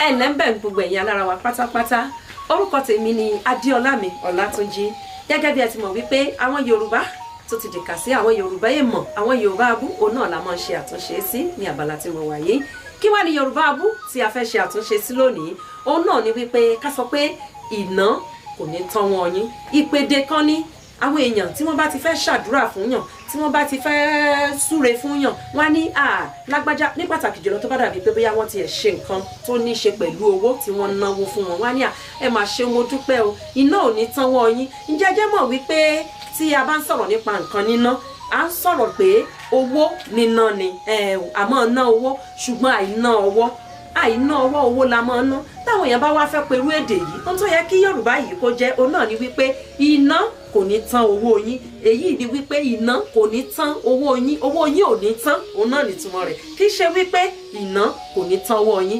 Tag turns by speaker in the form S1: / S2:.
S1: ẹ ǹlẹ́ ń bẹ̀ gbogbo ẹ̀yin alára wa pátápátá orúkọ tèmi ni Adéọlámi Ọlátúnjí gẹ́gẹ́ bí ẹ ti mọ̀ wípé àwọn Yorùbá tó ti dìkà sí àwọn Yorùbá èèmọ̀ àwọn Yorùbá abú òun náà la máa ń ṣe àtúnṣe sí ní abala tí mo wà yìí kí wá ní Yorùbá abú tí a fẹ́ ṣe àtúnṣe sí lónìí òun náà ni wípé ká sọ pé ìná kò ní tán wọn yín ìpèdè kan ní àwọn èèyàn tí wọ́n bá ti fẹ́ ṣàdúrà fún yàn tí wọ́n bá ti fẹ́ súre fún yàn wọ́n ní lágbájá ní pàtàkì jùlọ tó bá dàbí pé bóyá wọ́n ti ẹ̀ ṣe nǹkan tó ní ṣe pẹ̀lú owó tí wọ́n náwó fún wọn wọ́n ní ẹ máa ṣe mo dúpẹ́ o iná ò ní tán wọ́n yín ǹjẹ́ jẹ́ mọ̀ wípé tí a bá ń sọ̀rọ̀ nípa nǹkan níná à ń sọ̀rọ̀ pé owó níná ni àmọ́ ná owó ṣùgbọ́n àìná ọwọ́ owó la máa ń ná táwọn èèyàn bá wá fẹ́ perú èdè yìí ohun tó yẹ kí Yorùbá yìí kó jẹ́ òun náà ni wípé iná kò ní tán owó yín èyí ni wípé iná kò ní tán owó yín ò ní tán òun náà nìtumọ̀ rẹ̀ kì í ṣe wípé iná kò ní tán owó yín